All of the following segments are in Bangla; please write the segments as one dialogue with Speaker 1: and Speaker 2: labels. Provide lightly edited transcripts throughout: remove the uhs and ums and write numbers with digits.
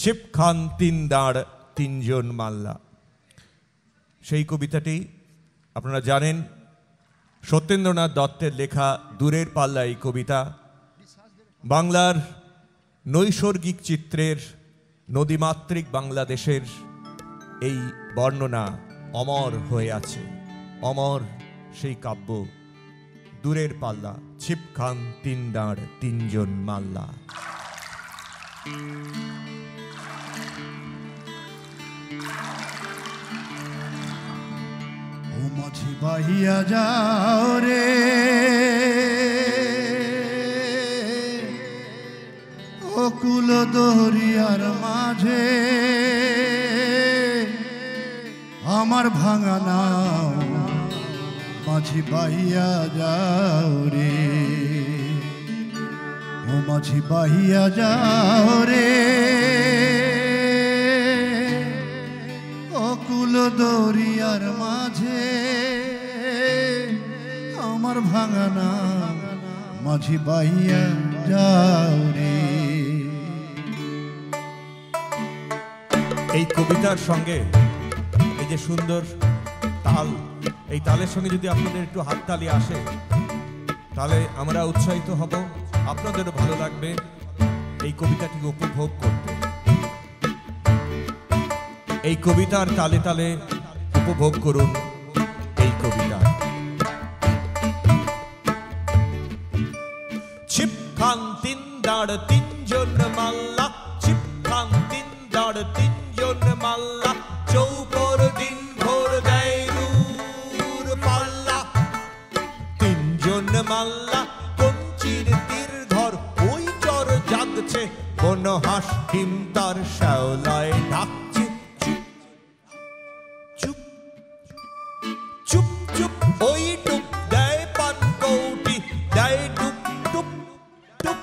Speaker 1: ছিপ খান তিন দাঁড় তিনজন মাল্লা। সেই কবিতাটি আপনারা জানেন সত্যেন্দ্রনাথ দত্তের লেখা দূরের পাল্লা। এই কবিতা বাংলার নৈসর্গিক চিত্রের নদীমাতৃক বাংলাদেশের এই বর্ণনা অমর হয়ে আছে। অমর সেই কাব্য দূরের পাল্লা, ছিপ খান তিন দাঁড় তিনজন মাল্লা।
Speaker 2: ও মাঝি বাহিয়া যাও রে, ও কুল দরিয়ার মাঝে আমার ভাঙা নাও মাঝি বাহিয়া যাও রে, ও মাঝি বাহিয়া যাও রে, ও কুল দরিয়ার মাঝে আমার ভাঙা নাও মাঝি বাহিয়া যাও রে।
Speaker 1: এই কবিতার সঙ্গে এই যে সুন্দর তাল, এই তালের সঙ্গে যদি আপনাদের একটু হাততালি আসে তাহলে আমরা উৎসাহিত হব, আপনাদেরও ভালো লাগবে এই কবিতাটি উপভোগ করতে। এই কবিতার তালে তালে উপভোগ করুন এই কবিতা। ছিপ খান তিন দাঁড় তিনজন মাল্লা, ছিপ খান তিন দাঁড় তিনজন মাল্লা, চৌপর দিন ভোর দেয় দূর পাল্লা। তিনজন মাল্লা কঞ্চির তীর ধর, ওই চর জাগছে কোন হাঁস ডিম তার শ্যাওলায় ডাকছে। চুপ চুপ চুপ ওই টুপ দেয় পান কৌটি, দেয় টুপ টুপ টুপ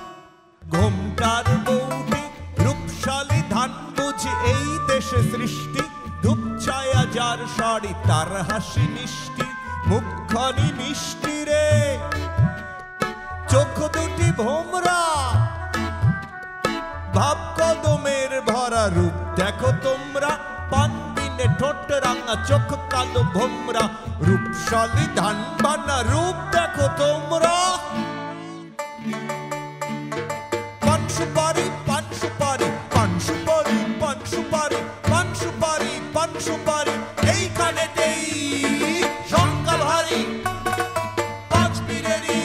Speaker 1: ঘোমটার বৌটি। রূপশালী ধান বুঝি এই দেশে সৃষ্টি, ধূপ ছায়া যার শাড়ি তার হাসি মিষ্টি। মুখখানি মিষ্টি রে, চোখ দুটি ভোমরা, ভাব কদমের ভরা রূপ দেখো তোমরা। পান দিনে ঠোঁট রাঙা চোখ কালো ভোমরা, রূপশালী ধান বানা রূপ দেখো তোমরা। পান সুপারি পান সুপারি পান সুপারি পান সুপারি পান সুপারি পান সুপারি, এইখানেতেই সংখ্যা ভারী। পাঁচ পীরেরই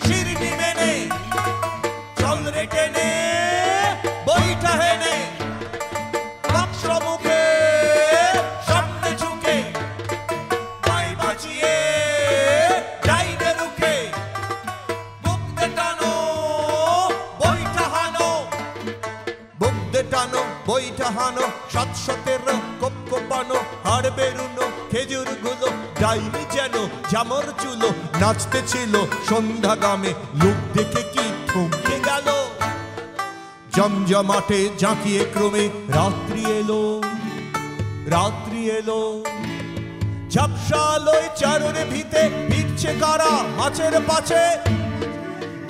Speaker 1: শিরনি মেনে চল রে টেনে বইটা হেনে, বাক্স মুখে সামনে ঝুঁকে পায়ে বাঁচিয়ে যাইবে রুখে। বুকতে টানো বইটা হানো, বুকতে টানো বইটা হানো, 717 কোপ কোপানো হাড় বেরুনো খেজুর গুলো। ডাইনি যেন জামর চুলো নাচতে ছিল সন্ধ্যা গামে, লোক দেখে কি থমকে গেল। জমজমাটে জাঁকিয়ে ক্রমে রাত্রি এলো, রাত্রি এলো। ঝাপসালোয় চারণ ভিতে ভিড়ছে কারা মাছের পাছে,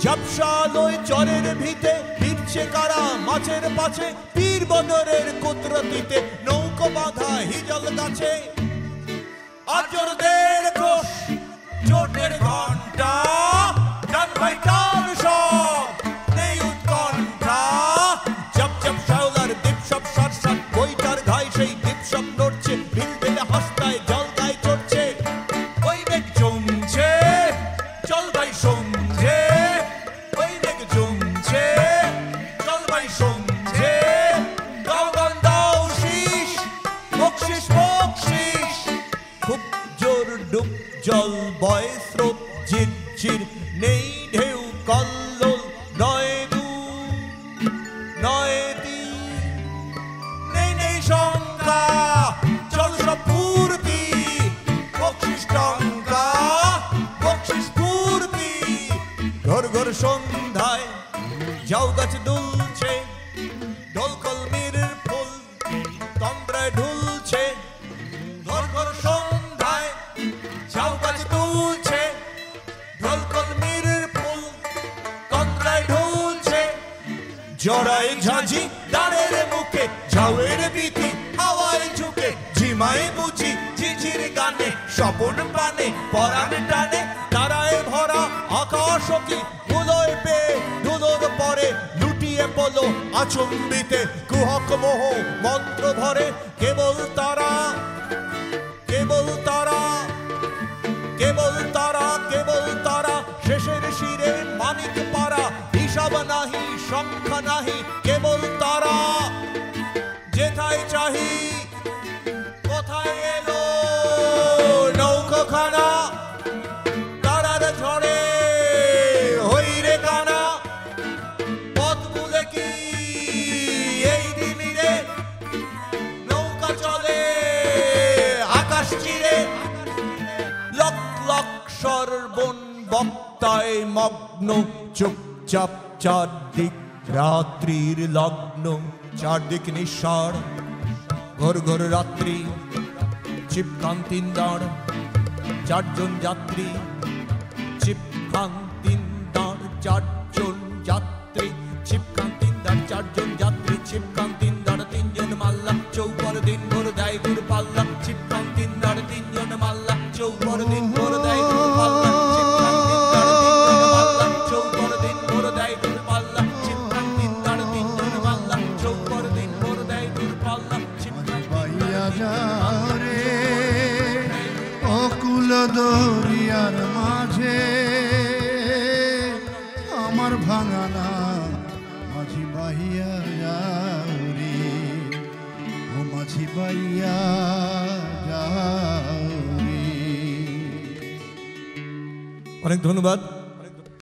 Speaker 1: ঝাপসালোয় চরের ভিতে ভিড়ছে কারা মাছের পাছে। পীর বদরের কুদরতিতে নৌকো বাঁধা হিজল গাছে। আজরদের ঘোষ চোটের ঘন্টা, ডান ভাই টান সব নেই উৎকণ্ঠা। জপ জপ শ্যাওলার দ্বীপ সব সার সার, বইটার ঘাই সেই দ্বীপ সব নড়ছে। ভিল দিলে হাসতায় জল গায়ে চড়ছে, ওই মেঘ জমছে চল ভাই সন্ধে। ওই মেঘ জমছে চল ভাই সন্ধে। গাও গান দাও শীষ বকশিস বকশিস, খুব জোর ডুব জল বয় স্রোত ঝিরঝির, নেই ঢেউ কল্লোল নয় দু নয় তিন, নেই নেই শঙ্কা চল সব পূর্তি। বকশিস টঙ্কা বকশিস পূর্তি, ঘর ঘর সন্ধ্যায় ঝাউ গাছ দুলছে, ঢোল কলমির ফুল তন্দ্রায় ঢুলছে। ঘর ঘর সন্ধ্যায় ঝাউ গাছ দুলছে, ঢোল কলমির ফুল তন্দ্রায় ঢুলছে। জড়াই ঝাঁঝি দাঁড়ের ঢাউয়ের বিধি হাওয়ায় ঝুঁকে ঝিমায় বুঝি ঝিঝির গানে স্বপন প্রাণে পরাণ টানে তারায় ভরা আকাশ কি ধুলোয় পেয়ে ধুলোর পরে লুটিয়ে পড়লো আচম্বিতে কুহক মোহ মন্ত্র ভরে কেবল তারা কেবল তারা কেবল তারা কেবল তারা শেষের শিরে মানিক পারা হিসাব নাহি সংখ্যা নাহি কেবল তারা যেথায় চাহি কোথায় এলো নৌকোখানা তারার ঝড়ে হইরে কানা পথ ভুলে কি এই দিমিরে নৌকা চলে আকাশ চিরে লক লক সর্বণ বক্তায় মগ্ন চুপচাপ চারদিক রাত্রির লগ্ন চারদিক নিঃসার ঘোর ঘোর রাত্রি চিপকান্তিন দাঁড় চারজন যাত্রী চিপকান্তিন দাঁড় চারজন যাত্রী চিপকান্তিন দাঁড় চারজন যাত্রী চিপকান্তিন দাঁড় তিনজন মাল্লা চৌপর দিন ভোর দেয় গুড় পাল্লা চিপকান্তিন দাঁড় তিনজন মাল্লা চৌপর দিন ভোর দেয় গুড় পাল্লা চিপকান্তিন দাঁড় তিনজন মাল্লা চৌপর দিন ভোর দেয় গুড় পাল্লা চিপকান্তিন দাঁড় তিনজন মাল্লা চৌপর দিন ভোর দেয় গুড় পাল্লা
Speaker 2: বাইয়া যাও রে অকুল দরিয়ার মাঝে আমার ভাঙানা মাঝি বাইয়া যাও রে ও মাঝি বাইয়া যাও রে।
Speaker 1: অনেক ধন্যবাদ।